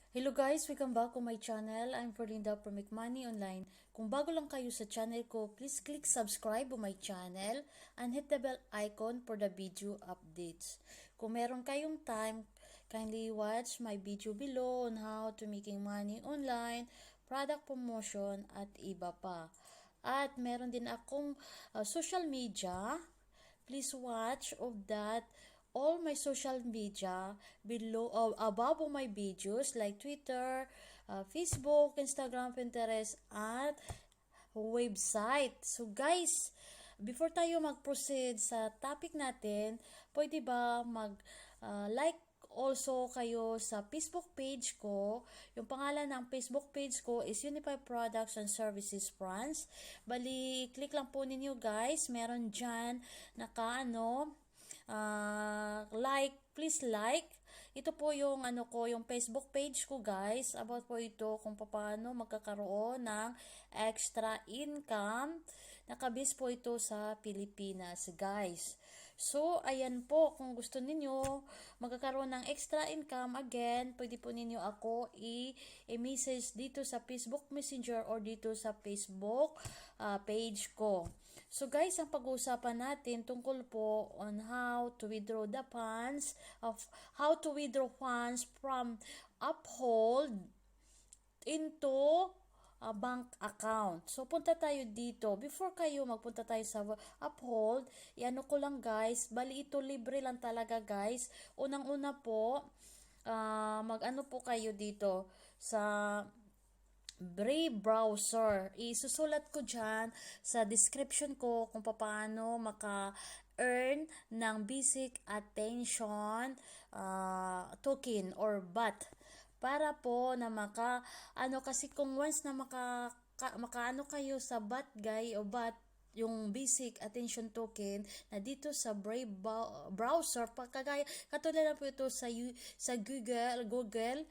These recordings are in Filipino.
Hello guys, welcome back to my channel. I'm Ferlinda from Make Money Online. Kung bago lang kayo sa channel ko, please click subscribe to my channel and hit the bell icon for the video updates. Kung meron kayong time, kindly watch my video below on how to making money online, product promotion at iba pa. At meron din akong social media. Please watch of that all my social media below above all my videos like Twitter, Facebook, Instagram, Pinterest at website. So guys, before tayo mag-proceed sa topic natin, pwede ba like also kayo sa Facebook page ko. Yung pangalan ng Facebook page ko is Unified Products and Services France. Bali, click lang po ninyo guys. Meron dyan like, please like. Ito po yung yung Facebook page ko guys. About po ito kung paano magkakaroon ng extra income. Nakabase po ito sa Pilipinas guys. So, ayan po, kung gusto ninyo magkakaroon ng extra income, again, pwede po ninyo ako i-message dito sa Facebook Messenger or dito sa Facebook page ko. So guys, ang pag-uusapan natin tungkol po on how to withdraw the funds from Uphold into a bank account. So, punta tayo dito. Before kayo magpunta tayo sa Uphold, iano ko lang guys, bali ito libre lang talaga guys. Unang-una po, mag-ano po kayo dito sa Brave browser. Isusulat ko dyan sa description ko kung paano maka-earn ng basic attention token or BAT. Para po na kasi kung once na makaano kayo sa BAT guy o BAT, yung basic attention token na dito sa Brave browser, katulad na po ito sa Google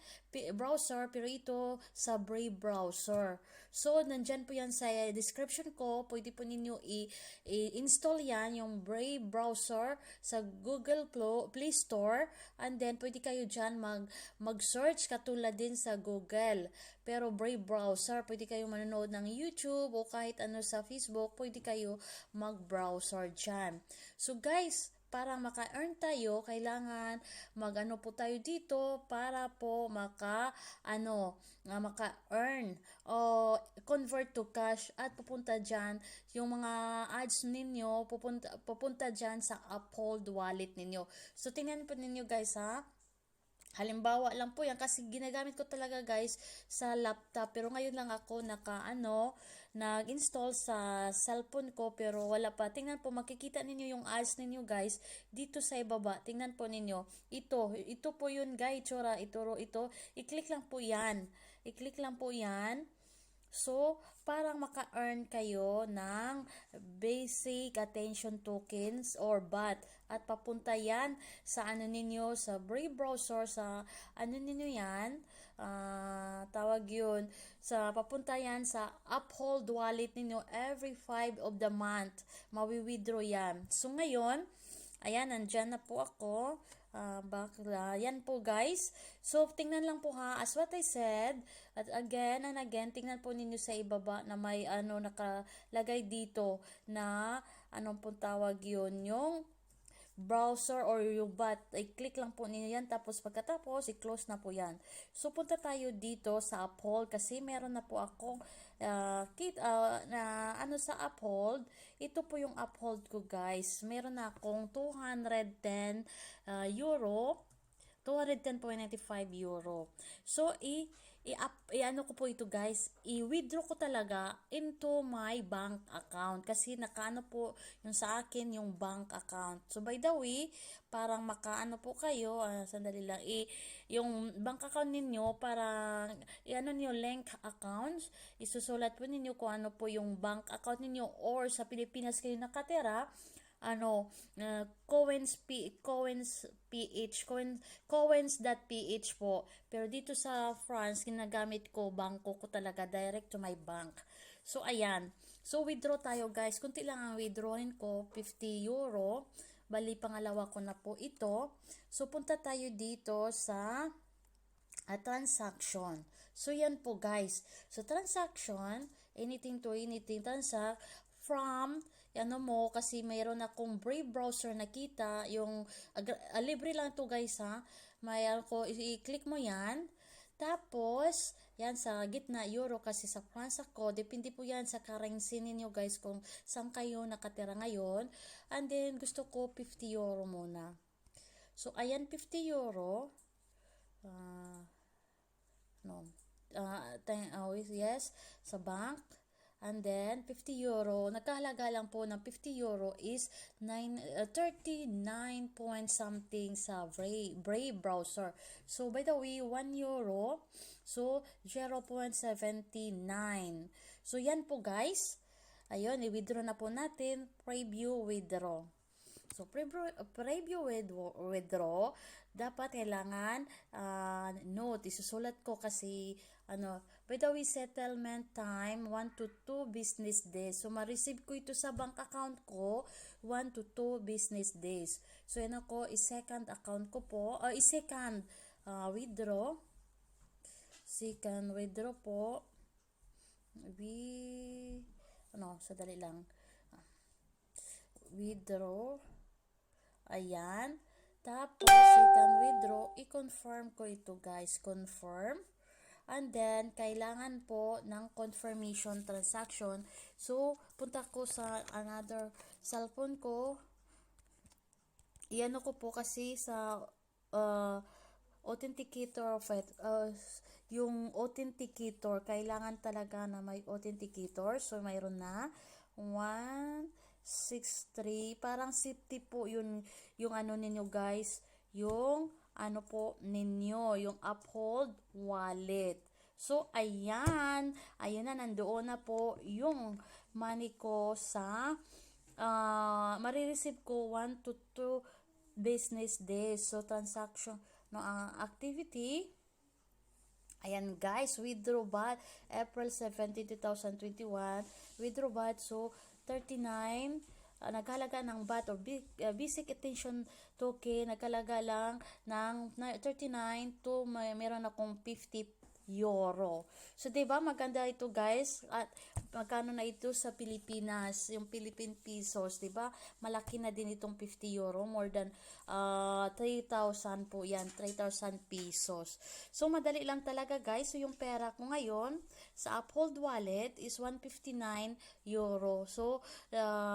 browser, pero ito sa Brave browser. So, nandyan po yan sa description ko. Pwede po ninyo i-install yan, yung Brave browser sa Google Play Store. And then, pwede kayo dyan mag-search katulad din sa Google. Pero Brave browser, pwede kayo manonood ng YouTube o kahit ano sa Facebook, pwede kayo mag-browser dyan. So guys, para maka-earn tayo, kailangan mag-ano po tayo dito para po maka-earn o convert to cash at pupunta dyan yung mga ads ninyo, pupunta dyan sa Uphold wallet ninyo. So tingnan po ninyo guys ha. Halimbawa lang po yan kasi ginagamit ko talaga guys sa laptop, pero ngayon lang ako nag-install sa cellphone ko pero wala pa. Tingnan po, makikita ninyo yung ads ninyo guys dito sa ibaba. Tingnan po ninyo. Ito po yun guys, tsura, ito. I-click lang po yan. I-click lang po yan. So, parang maka-earn kayo ng basic attention tokens or BAT at papunta yan sa ninyo sa Brave browser, sa ninyo yan, tawag yun, papunta yan sa Uphold wallet ninyo every 5 of the month. Mawi-withdraw yan. So, ngayon, ayan, nandyan na po ako. Yan po guys. So, tingnan lang po ha. As what I said, at again and again, tingnan po ninyo sa ibaba na may nakalagay dito na anong pong tawag yun, yung browser or yung BAT. I-click lang po ninyo yan. Tapos pagkatapos, i-close na po yan. So, punta tayo dito sa Uphold kasi meron na po akong sa Uphold. Ito po yung Uphold ko guys. Meron na akong 210 euro. 210.95 euro. So, ano ko po ito guys, i-withdraw ko talaga into my bank account kasi nakaano po yung sa akin yung bank account. So, by the way, parang makaano po kayo, sandali lang, yung bank account ninyo, parang i-ano niyo link accounts, isusulat po ninyo kung ano po yung bank account ninyo or sa Pilipinas kayo nakatira, Coins.ph po. Pero dito sa France, ginagamit ko, bangko ko talaga, direct to my bank. So, ayan. So, withdraw tayo guys. Kunti lang ang withdrawin ko, 50 euro. Bali, pangalawa ko na po ito. So, punta tayo dito sa transaction. So, yan po guys. So, transaction, anything to anything, transact from, ano mo, kasi mayroon akong Brave browser nakita, yung, libre lang to guys ha. May, ako, i-click mo yan. Tapos, yan sa gitna, euro kasi sa France ako. Depende po yan sa currency ninyo guys kung saan kayo nakatira ngayon. And then, gusto ko 50 euro muna. So, ayan, 50 euro. No. Yes, sa bank. And then, 50 euro. Nagkahalaga lang po ng 50 euro is 39 point something sa Brave browser. So, by the way, 1 euro. So, 0.79. So, yan po guys. Ayun, i-withdraw na po natin. Preview withdraw. So, preview withdraw, dapat kailangan note, isusulat ko kasi, by the way, settlement time, 1 to 2 business days. So, ma-receive ko ito sa bank account ko, 1 to 2 business days. So, yan ako, second account ko po, second withdraw. Second withdraw po. Sadali lang. Withdraw. Ayan. Tapos, second withdraw, i-confirm ko ito guys. Confirm. And then, kailangan po ng confirmation transaction. So, punta ko sa another cellphone ko. Iyan ko po kasi sa authenticator of it. Yung authenticator, kailangan talaga na may authenticator. So, mayroon na 163, parang safety po yun, yung ano ninyo guys, yung ano po ninyo, yung Uphold wallet. So, ayan na, nandoon na po yung money ko sa, marireceive ko 1 to 2 business days. So, transaction, activity, ayan guys, withdraw baht, April 17, 2021, withdraw baht, so 39, naghalaga ng baht or basic attention token, naghalaga lang ng 39 to meron akong 50 euro. So, diba, maganda ito guys. At magkano na ito sa Pilipinas, yung Philippine pesos, diba? Malaki na din itong 50 euro, more than 3,000 po yan, 3,000 pesos. So, madali lang talaga guys. So, yung pera ko ngayon sa Uphold wallet is 159 euro. So,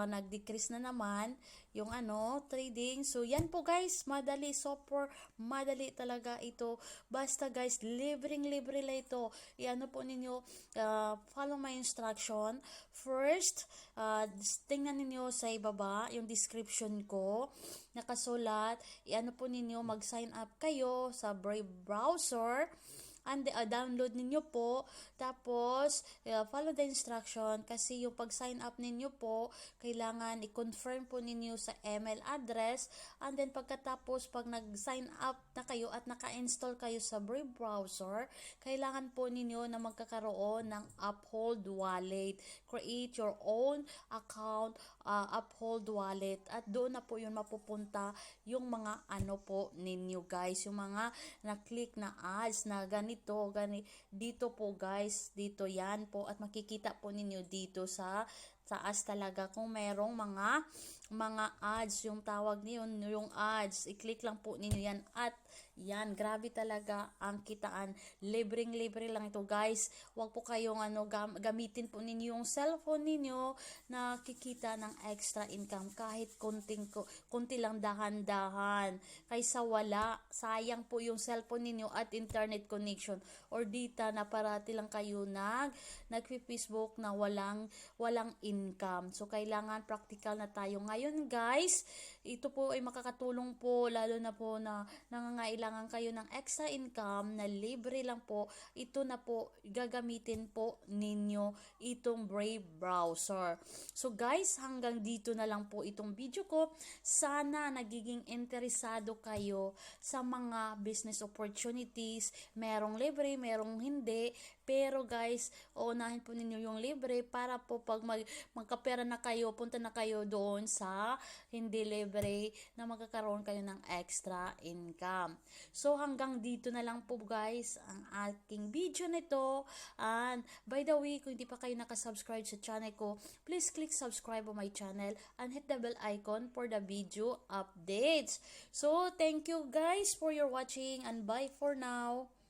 nag-decrease na naman yung trading. So, yan po guys, madali, super madali talaga ito. Basta guys, libreng-libre lang ito. Po ninyo, follow my instruction. First, tingnan ninyo sa ibaba, yung description ko, nakasulat, po ninyo, mag-sign up kayo sa Brave browser. And download ninyo po, tapos follow the instruction, kasi yung pag-sign up ninyo po, kailangan i-confirm po ninyo sa email address, and then pagkatapos, pag nag-sign up na kayo at naka-install kayo sa Brave browser, kailangan po ninyo na magkakaroon ng Uphold wallet. Create your own account, Uphold wallet, at doon na po yun mapupunta yung mga po ninyo guys, yung mga na-click na ads na dito po guys, dito yan po, at makikita po ninyo dito sa taas talaga kung merong mga ads, yung tawag niyo, yung ads, i-click lang po ninyo yan, at yan, grabe talaga ang kitaan. Libreng-libre lang ito guys. Huwag po kayong gamitin po ninyo yung cellphone ninyo na kikita ng extra income kahit konti lang, dahan-dahan. Kaysa wala, sayang po yung cellphone ninyo at internet connection or data na parati lang kayo nag-Facebook na walang income. So, kailangan practical na tayo ngayon guys. Ito po ay makakatulong po, lalo na po na nangangailangan kayo ng extra income na libre lang po. Ito na po, gagamitin po ninyo itong Brave browser. So guys, hanggang dito na lang po itong video ko. Sana nagiging interesado kayo sa mga business opportunities. Merong libre, merong hindi. Pero guys, unahin po ninyo yung libre para po pag magkapera na kayo, punta na kayo doon sa sa hindi libre na magkakaroon kayo ng extra income. So hanggang dito na lang po guys ang aking video nito. And by the way, kung hindi pa kayo nakasubscribe sa channel ko, please click subscribe on my channel and hit the bell icon for the video updates. So thank you guys for your watching and bye for now.